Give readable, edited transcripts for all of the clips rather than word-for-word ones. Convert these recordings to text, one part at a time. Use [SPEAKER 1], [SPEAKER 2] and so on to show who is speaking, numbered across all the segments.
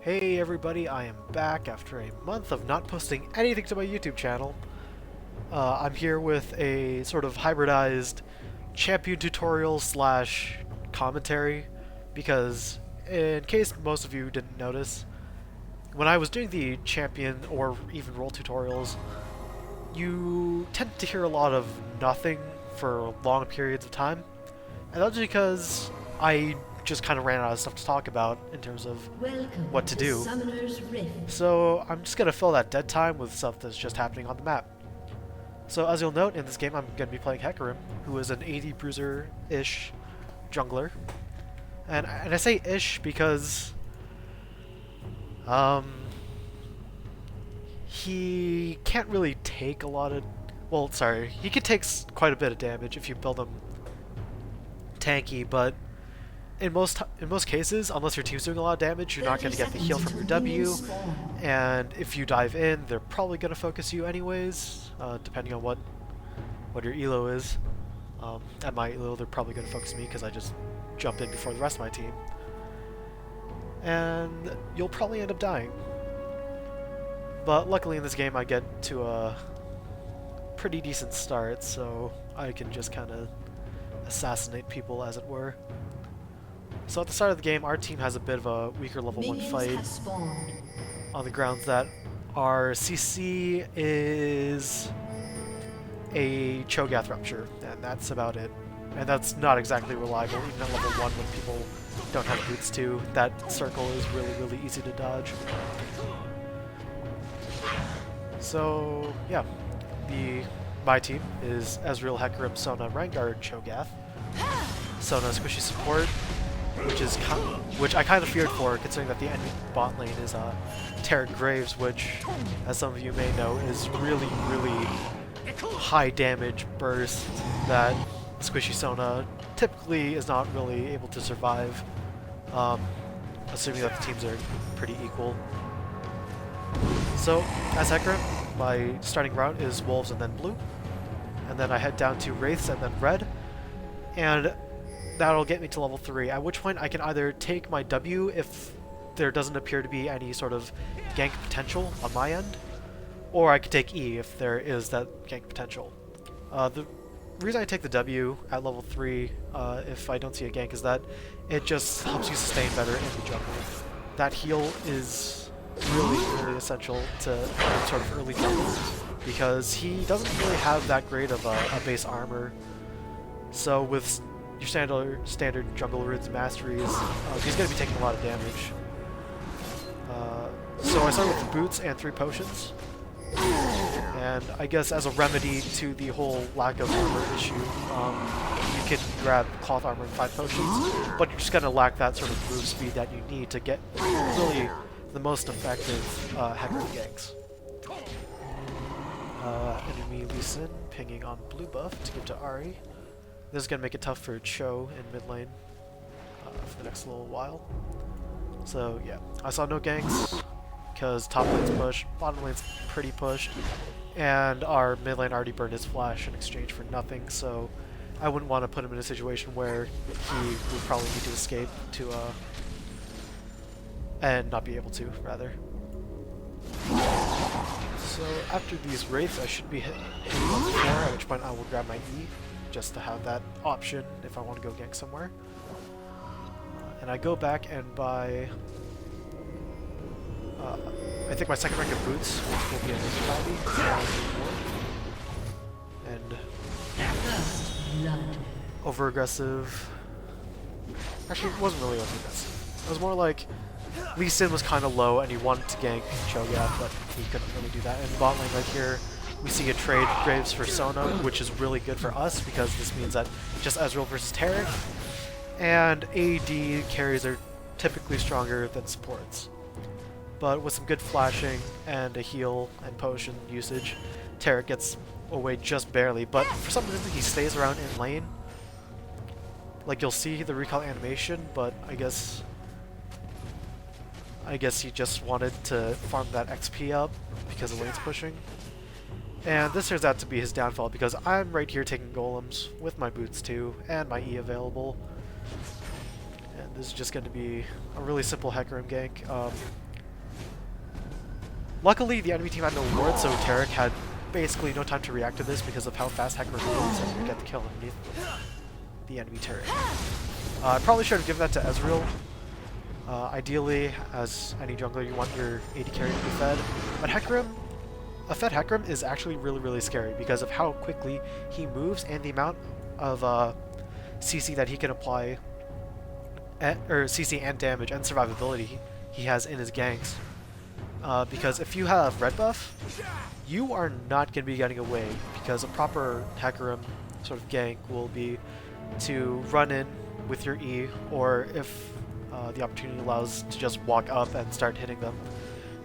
[SPEAKER 1] Hey everybody, I am back after a month of not posting anything to my YouTube channel. I'm here with a sort of hybridized champion tutorial slash commentary because in case most of you didn't notice, when I was doing the champion or even role tutorials, you tend to hear a lot of nothing for long periods of time, and that's because I just kind of ran out of stuff to talk about in terms of what to do. So I'm just going to fill that dead time with stuff that's just happening on the map. So as you'll note, in this game I'm going to be playing Hecarim, who is an 80 bruiser-ish jungler. And I say ish because he can't really take a lot of... Well, sorry, he can take quite a bit of damage if you build him tanky, but in most cases, unless your team's doing a lot of damage, you're not going to get the heal from your W, and if you dive in, they're probably going to focus you anyways, depending on what your elo is. At my elo, they're probably going to focus me because I just jump in before the rest of my team. And you'll probably end up dying. But luckily in this game I get to a pretty decent start, so I can just kind of assassinate people, as it were. So at the start of the game, our team has a bit of a weaker level 1 fight on the grounds that our CC is a Cho'Gath Rupture, and that's about it. And that's not exactly reliable, even at level 1 when people don't have boots too. That circle is really easy to dodge. So yeah, my team is Ezreal, Hecarim, Sona, Rengar, Cho'Gath. Sona squishy support, which I kind of feared for, considering that the enemy bot lane is Tarek Graves, which, as some of you may know, is really high damage burst that squishy Sona typically is not really able to survive, assuming that the teams are pretty equal. So, as Hecarim, my starting route is Wolves and then Blue, and then I head down to Wraiths and then Red, and that'll get me to level 3, at which point I can either take my W if there doesn't appear to be any sort of gank potential on my end, or I could take E if there is that gank potential. The reason I take the W at level 3 if I don't see a gank is that it just helps you sustain better in the jungle. That heal is really essential to sort of early jungle, because he doesn't really have that great of a base armor. So with your standard jungle runes Masteries, he's going to be taking a lot of damage. So I start with the boots and 3 potions. And I guess as a remedy to the whole lack of armor issue, you can grab cloth armor and 5 potions, but you're just going to lack that sort of move speed that you need to get really the most effective Hecarim ganks. Enemy Lee Sin pinging on blue buff to give to Ahri. This is going to make it tough for Cho in mid lane for the next little while. So yeah, I saw no ganks because top lane's pushed, bottom lane's pretty pushed, and our mid lane already burned his flash in exchange for nothing, so I wouldn't want to put him in a situation where he would probably need to escape to and not be able to, rather. So after these Wraiths, I should be hitting level 4, at which point I will grab my E, just to have that option if I want to go gank somewhere. And I go back and buy, I think my second rank of boots, which will be a Navy and over-aggressive. Actually, it wasn't really over-aggressive. It was more like Lee Sin was kind of low and he wanted to gank Cho'Gath, but he couldn't really do that. And bot lane right here, we see a trade Graves for Sona, which is really good for us because this means that just Ezreal versus Tarek, and AD carries are typically stronger than supports. But with some good flashing and a heal and potion usage, Tarek gets away just barely, but for some reason he stays around in lane. Like, you'll see the recall animation, but I guess he just wanted to farm that XP up because the lane's pushing. And this turns out to be his downfall because I'm right here taking golems with my boots too, and my E available. And this is just going to be a really simple Hecarim gank. Luckily, the enemy team had no ward, so Tarek had basically no time to react to this because of how fast Hecarim moves, and we get the kill underneath the enemy turret. I probably should have given that to Ezreal. Ideally, as any jungler, you want your AD carry to be fed, but Hecarim, a fed Hecarim is actually really, really scary because of how quickly he moves and the amount of CC that he can apply, or CC and damage and survivability he has in his ganks. Because if you have red buff, you are not going to be getting away, because a proper Hecarim sort of gank will be to run in with your E, or if the opportunity allows, to just walk up and start hitting them.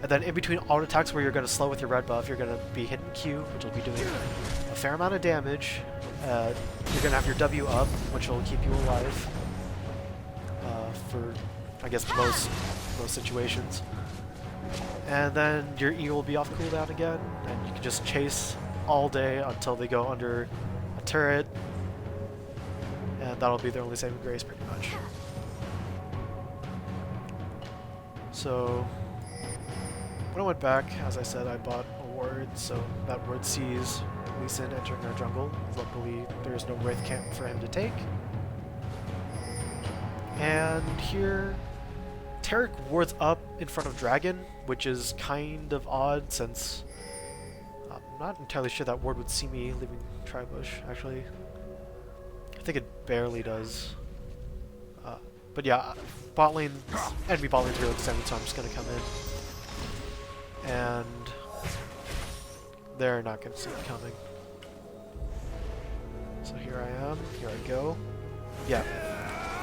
[SPEAKER 1] And then in between auto attacks where you're going to slow with your red buff, you're going to be hitting Q, which will be doing a fair amount of damage. You're going to have your W up, which will keep you alive for, I guess, most situations. And then your E will be off cooldown again, and you can just chase all day until they go under a turret, and that'll be their only saving grace pretty much. So when I went back, as I said, I bought a ward, so that ward sees Lee Sin entering our jungle. Luckily, there's no Wraith camp for him to take. And here, Tarek wards up in front of Dragon, which is kind of odd since I'm not entirely sure that ward would see me leaving Tribush, actually. I think it barely does. But yeah, enemy bot lane's really extended, so I'm just going to come in. And they're not going to see me coming. So here I am, here I go. Yeah.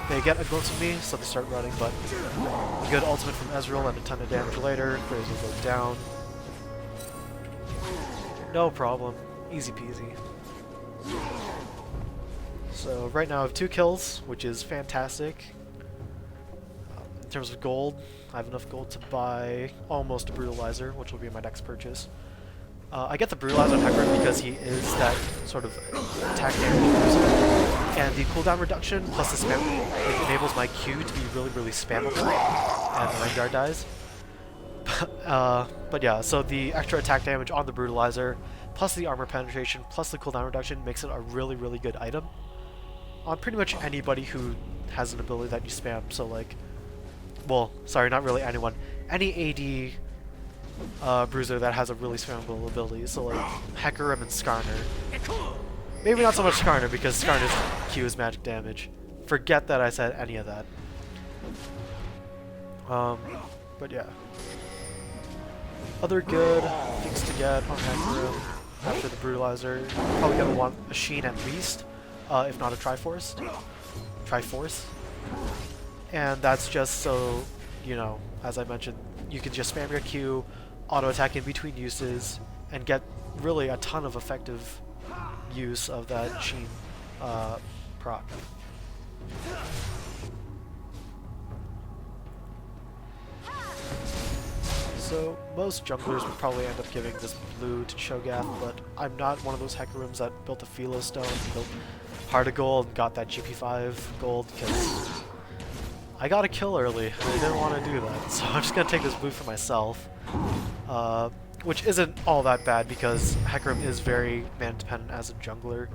[SPEAKER 1] They get a glimpse of me, so they start running, but a good ultimate from Ezreal and a ton of damage later. Graves will go down. No problem. Easy peasy. So right now I have 2 kills, which is fantastic. In terms of gold, I have enough gold to buy almost a Brutalizer, which will be my next purchase. I get the Brutalizer on Hecarim because he is that sort of attack damage user, and the cooldown reduction plus the spam, it enables my Q to be really, really spammable, and the Rengar dies. But yeah, so the extra attack damage on the Brutalizer, plus the armor penetration, plus the cooldown reduction makes it a really, really good item on pretty much anybody who has an ability that you spam. So like, well, sorry, not really anyone, any AD bruiser that has a really spammable ability, so like Hecarim and Skarner. Maybe not so much Skarner, because Skarner's Q is magic damage. Forget that I said any of that. But yeah. Other good things to get on Hecarim after the Brutalizer, probably gonna want a Sheen at least, if not a Triforce. And that's just so, you know, as I mentioned, you can just spam your Q, auto-attack in between uses, and get really a ton of effective use of that Sheen proc. So most junglers would probably end up giving this blue to Cho'Gath, but I'm not one of those Hecarims that built a Philo Stone, built Heart of Gold, and got that GP5 gold, because I got a kill early, and I didn't want to do that, so I'm just going to take this blue for myself. Which isn't all that bad, because Hecarim is very man-dependent as a jungler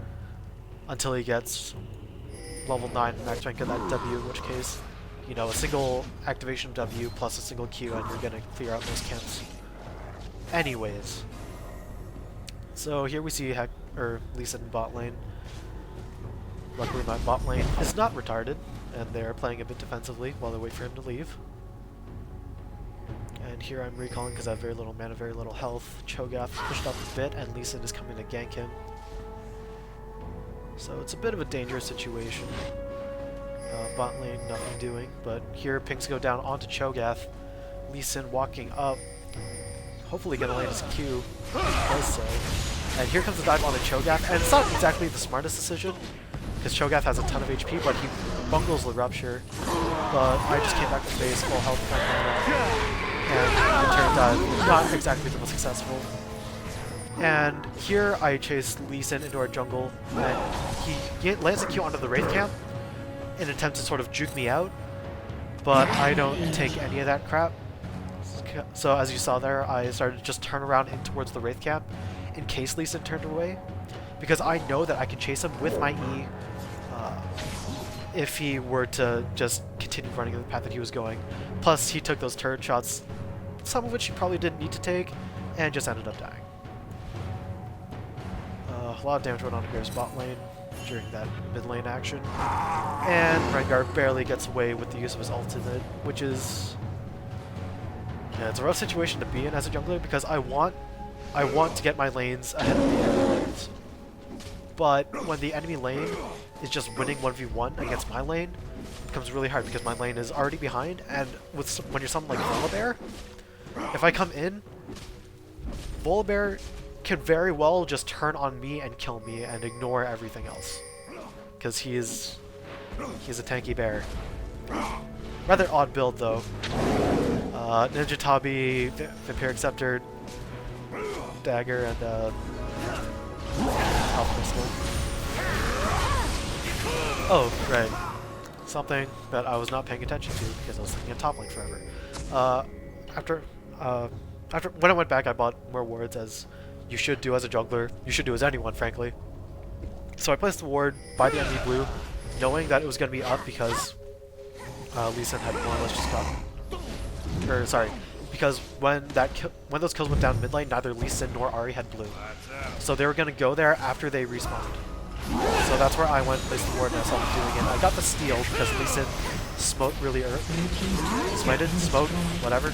[SPEAKER 1] until he gets level 9 max rank of that W, in which case, you know, a single activation of W plus a single Q and you're going to clear out those camps anyways. So here we see Lee Sin bot lane. Luckily my bot lane is not retarded, and they're playing a bit defensively while they wait for him to leave. And here I'm recalling because I have very little mana, very little health. Cho'Gath pushed up a bit, and Lee Sin is coming to gank him. So it's a bit of a dangerous situation. Bot lane, nothing doing, but here pings go down onto Cho'Gath. Lee Sin walking up, hopefully gonna land his Q. He does so. And here comes the dive onto Cho'Gath, and it's not exactly the smartest decision, because Cho'Gath has a ton of HP, but he bungles the Rupture. But I just came back to base, full health, full mana. And the turret dive, not exactly the most successful. And here I chase Lee Sin into our jungle, and he lands a Q onto the Wraith camp in an attempt to sort of juke me out, but I don't take any of that crap. So as you saw there, I started to just turn around in towards the Wraith camp in case Lee Sin turned away, because I know that I can chase him with my E if he were to just continue running in the path that he was going. Plus, he took those turret shots, some of which he probably didn't need to take, and just ended up dying. A lot of damage went on to Graves' bot lane during that mid lane action, and Rengar barely gets away with the use of his ultimate, which is... yeah, it's a rough situation to be in as a jungler, because I want to get my lanes ahead of the enemy lanes. But when the enemy lane is just winning 1v1 against my lane, it becomes really hard because my lane is already behind, and when you're something like Volibear, if I come in, Volibear can very well just turn on me and kill me and ignore everything else. Because he's a tanky bear. Rather odd build though. Ninja Tabi, Vampiric Scepter, Dagger, and Health Crystal. Oh, right. Something that I was not paying attention to because I was looking at top lane forever. When I went back, I bought more wards, as you should do as a jungler. You should do as anyone, frankly. So I placed the ward by the enemy blue, knowing that it was going to be up because Lee Sin had more or less just got... or, sorry. Because when those kills went down mid lane, neither Lee Sin nor Ahri had blue. So they were going to go there after they respawned. So that's where I went and placed the ward, and I saw them doing it. I got the steal because Lee Sin smote really early. Smited? Smote? Whatever.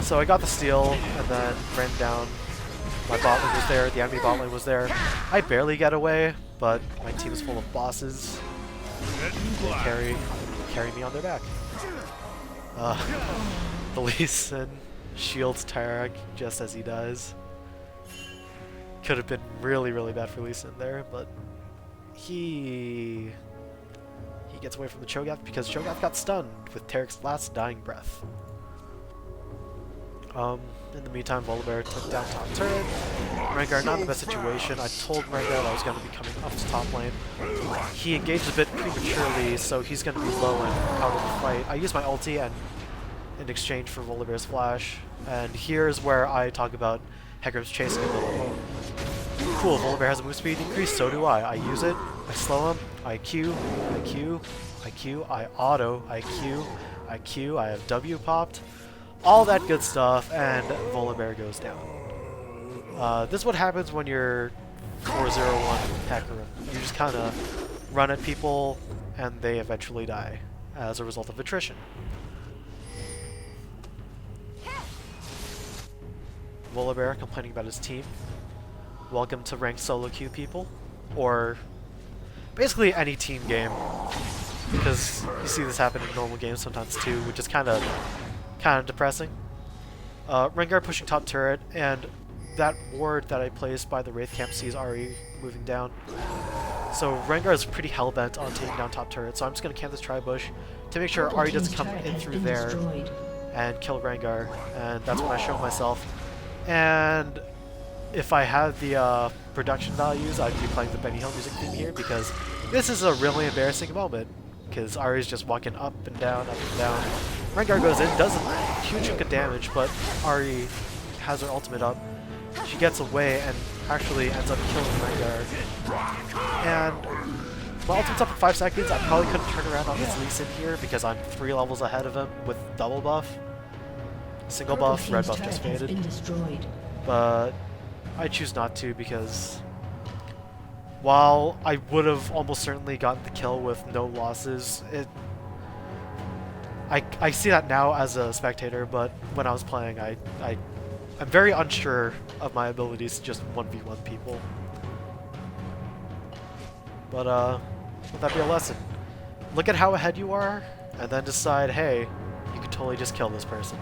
[SPEAKER 1] So I got the steal, and then ran down. My bot lane was there, the enemy bot lane was there. I barely get away, but my team is full of bosses. They carry me on their back. The Lee Sin shields Tyrak just as he dies. Could have been really, really bad for Lee Sin there, but he gets away from the Cho'Gath because Cho'Gath got stunned with Tarek's last dying breath. In the meantime, Volibear took down top turret. Rengar not in the best situation. I told Rengar that I was going to be coming up his top lane. He engaged a bit prematurely, so he's going to be low and out of the fight. I used my ulti and in exchange for Volibear's flash, and here's where I talk about Hecarim's chasing a little. Cool, Volibear has a move speed increase, so do I. I use it, I slow him, I Q, I Q, I Q, I auto, I Q, I Q, I have W popped. All that good stuff, and Volibear goes down. This is what happens when you're 4-0-1 Hecarim. You just kind of run at people, and they eventually die as a result of attrition. Volibear complaining about his team. Welcome to ranked solo queue, people. Or basically any team game. Because you see this happen in normal games sometimes too, which is kind of depressing. Rengar pushing top turret, and that ward that I placed by the Wraith camp sees Ahri moving down. So Rengar is pretty hellbent on taking down top turret, so I'm just going to camp this tri-bush to make sure Ahri doesn't come in through there and kill Rengar, and that's when I show myself. And if I had the production values, I'd be playing the Benny Hill music theme here, because this is a really embarrassing moment, because Ahri's just walking up and down, up and down. Rengar goes in, does a huge chunk of damage, but Ahri has her ultimate up. She gets away and actually ends up killing Rengar. And my ultimate's up in 5 seconds. I probably couldn't turn around on this Lee Sin here because I'm 3 levels ahead of him with double buff. Single buff, red buff just faded. But I choose not to, because while I would have almost certainly gotten the kill with no losses, I see that now as a spectator, but when I was playing, I'm very unsure of my abilities to just 1v1 people. But let that be a lesson. Look at how ahead you are, and then decide, hey, you could totally just kill this person.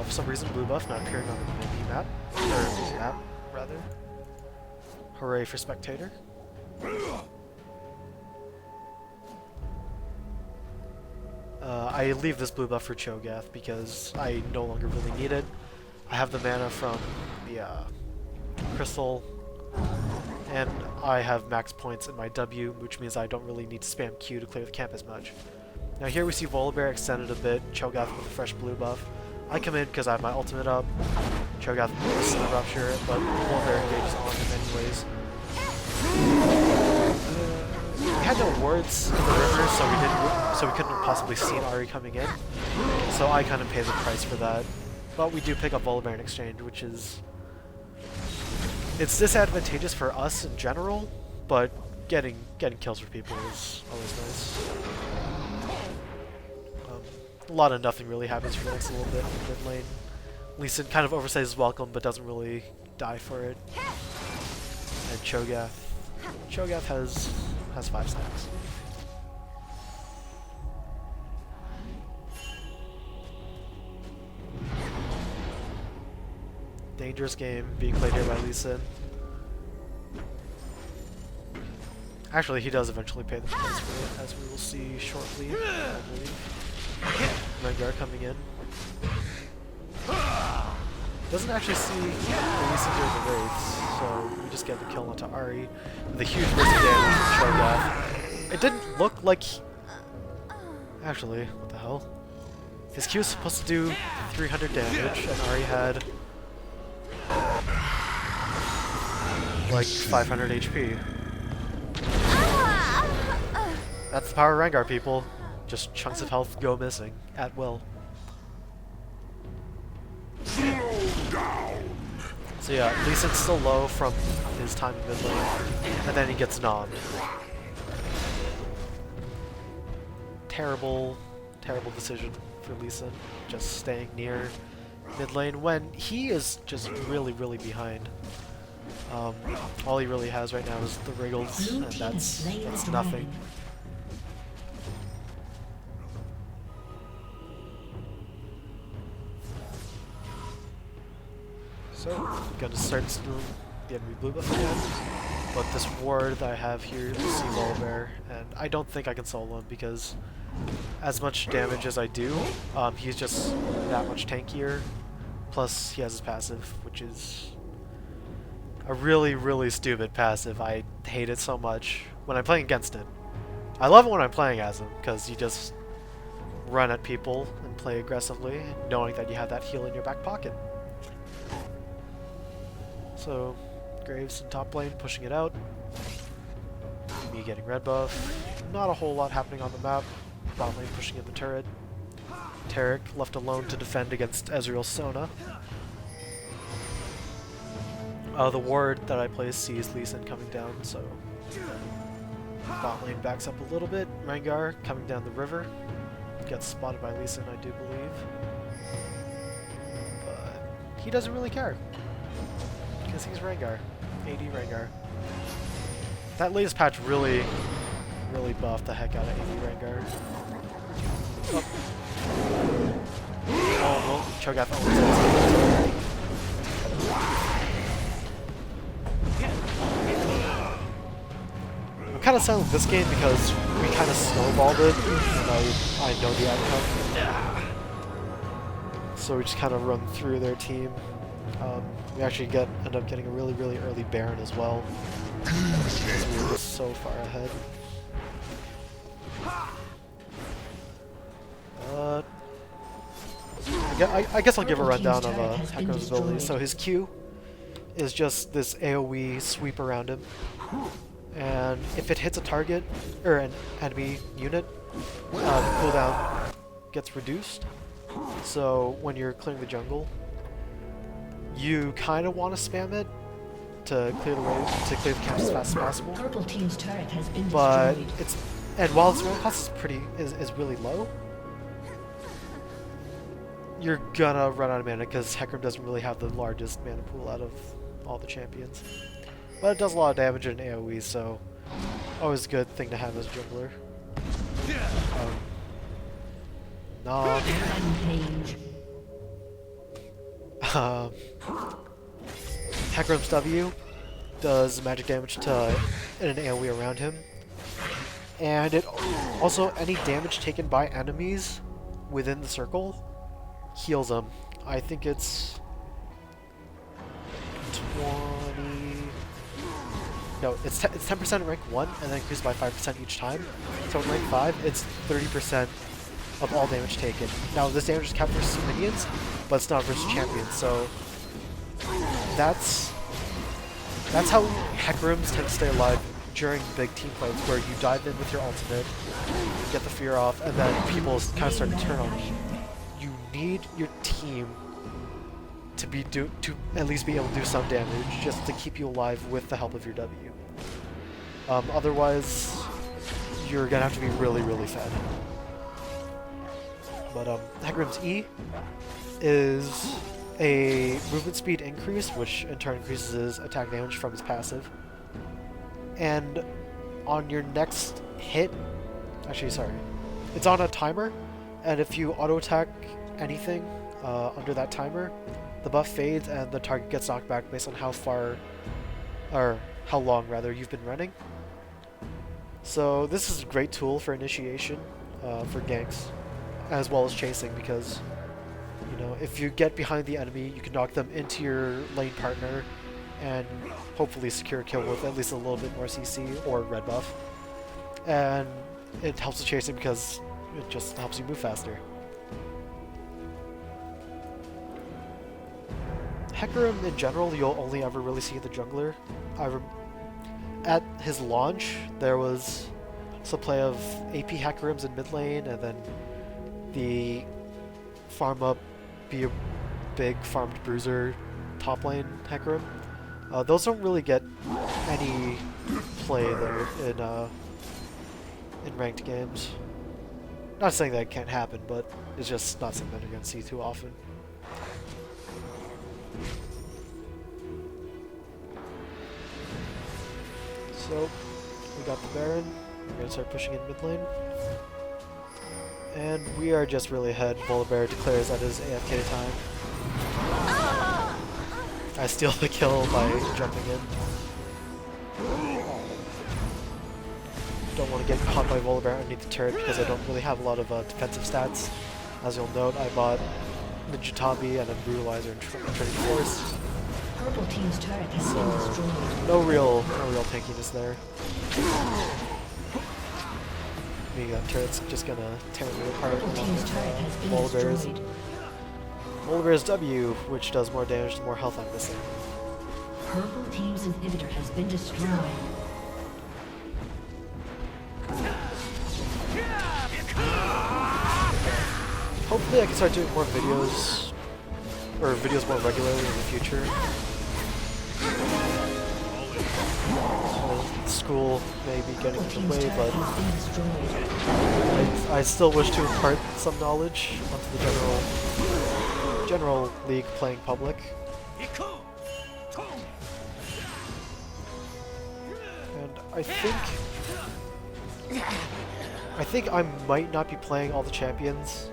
[SPEAKER 1] For some reason, blue buff not appearing on the mini map, or map rather. Hooray for spectator. I leave this blue buff for Cho'Gath because I no longer really need it. I have the mana from the crystal, and I have max points in my W, which means I don't really need to spam Q to clear the camp as much. Now here we see Volibear extended a bit, Cho'Gath with a fresh blue buff. I come in because I have my ultimate up. Cho'Gath misses the rupture, but Volibear engages on him anyways. We had no wards in the river, so we couldn't have possibly seen Ahri coming in. So I kind of pay the price for that. But we do pick up Volibear in exchange, which is... It's disadvantageous for us in general, but getting kills for people is always nice. A lot of nothing really happens for the next little bit in mid lane. Lee Sin kind of overstays his welcome, but doesn't really die for it. And Cho'Gath has 5 stacks. Dangerous game being played here by Lee Sin. Actually, he does eventually pay the price for it, as we will see shortly, I believe. Rengar coming in. Doesn't actually see the Lee Sin during the Wraiths, so we just get the kill onto Ahri with a huge burst of damage from Cho'Gath. It didn't look like actually, what the hell? His Q was supposed to do 300 damage, and Ahri had like 500 HP. That's the power of Rengar, people. Just chunks of health go missing at will. So yeah, Lee Sin's still low from his time in mid lane, and then he gets nommed. Terrible decision for Lee Sin, just staying near mid lane when he is just really behind. All he really has right now is the Wriggles, and that's nothing. So, gonna start stealing the enemy blue buff again. But this ward that I have here is Sea Volibear, and I don't think I can solo him because as much damage as I do, he's just that much tankier. Plus, he has his passive, which is a really stupid passive. I hate it so much when I'm playing against it. I love it when I'm playing as him, because you just run at people and play aggressively, knowing that you have that heal in your back pocket. So, Graves in top lane, pushing it out. Me getting red buff. Not a whole lot happening on the map. Bot lane pushing in the turret. Taric left alone to defend against Ezreal's Sona. The ward that I play sees Lee Sin coming down, so bot lane backs up a little bit. Rengar coming down the river. Gets spotted by Lee Sin, I do believe. But he doesn't really care. Because he's Rengar. AD Rengar. That latest patch really buffed the heck out of AD Rengar. Oh, well, Cho'Gath almost. I'm kind of sad with this game because we kind of snowballed it, and I know the outcome. So we just kind of run through their team. We actually end up getting a really early Baron as well. Because we were just so far ahead. I guess I'll give a rundown of Hecarim's ability. So his Q is just this AoE sweep around him. And if it hits a target, or an enemy unit, the cooldown gets reduced. So when you're clearing the jungle, you kind of want to spam it to clear the way, to clear the camp as fast as possible.
[SPEAKER 2] Purple team's turret has been
[SPEAKER 1] but
[SPEAKER 2] destroyed.
[SPEAKER 1] And while its mana cost is really low, you're gonna run out of mana because Hecarim doesn't really have the largest mana pool out of all the champions. But it does a lot of damage in AoE, so always a good thing to have as a jungler. Hecarim's W does magic damage to an AoE around him, and it also any damage taken by enemies within the circle heals them. I think it's 20. no, it's 10% in rank 1 and then increased by 5% each time. So in rank 5, it's 30% of all damage taken. Now this damage is capped versus minions, but it's not versus champions, so that's how Hecarims tend to stay alive during big team fights, where you dive in with your ultimate, get the fear off, and then people kind of start to turn on you. You need your team to at least be able to do some damage, just to keep you alive with the help of your W. Otherwise, you're gonna have to be really, really fed. But Hecarim's E is a movement speed increase, which in turn increases his attack damage from his passive. And on your next hit, actually sorry, it's on a timer, and if you auto attack anything under that timer, the buff fades and the target gets knocked back based on how far, or how long rather, you've been running. So this is a great tool for initiation for ganks, as well as chasing, because you know, if you get behind the enemy, you can knock them into your lane partner and hopefully secure a kill with at least a little bit more CC or red buff. And it helps with chasing because it just helps you move faster. Hecarim in general, you'll only ever really see the jungler. At his launch, there was some play of AP Hecarims in mid lane, and then the farm up, be a big farmed bruiser top lane Hecarim. Those don't really get any play though in ranked games. Not saying that it can't happen, but it's just not something you're gonna see too often. So we got the Baron. We're gonna start pushing in mid lane. And we are just really ahead. Volibear declares that his AFK time. I steal the kill by jumping in. Don't want to get caught by Volibear underneath the turret because I don't really have a lot of defensive stats. As you'll note, I bought Ninja Tabi and a Brutalizer and Training Force.
[SPEAKER 2] Purple team's turret has been destroyed.
[SPEAKER 1] No real tankiness there. Turret's just gonna tear me apart. Volibear's W, which does more damage the more health I'm missing.
[SPEAKER 2] Purple team's inhibitor has been destroyed.
[SPEAKER 1] Hopefully I can start doing more videos, or videos more regularly in the future. School may be getting in the way, but I still wish to impart some knowledge onto the general League playing public. And I think I might not be playing all the champions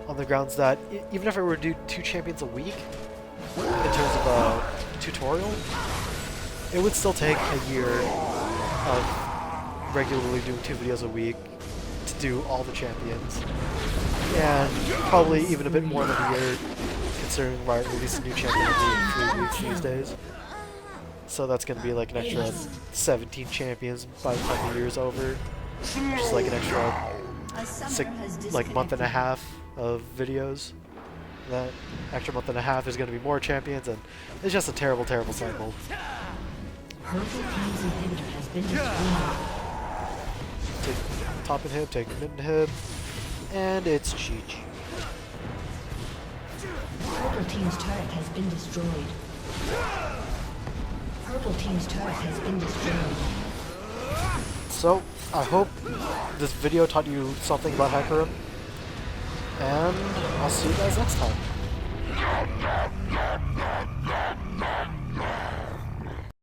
[SPEAKER 1] on the grounds that even if I were to do 2 champions a week in terms of a tutorial, it would still take a year of regularly doing 2 videos a week to do all the champions, and probably even a bit more than a year considering why I release a new champion every 3 weeks these days. So that's going to be like an extra 17 champions by the time the year's over, which is like an extra month and a half of videos. That extra month and a half is going to be more champions, and it's just a terrible, terrible cycle.
[SPEAKER 2] Purple team's inhibitor has been destroyed.
[SPEAKER 1] Take top inhib, take mid inhib, and it's GG.
[SPEAKER 2] Purple team's turret has been destroyed. Purple team's turret has been destroyed.
[SPEAKER 1] So, I hope this video taught you something about Hecarim, and I'll see you guys next time.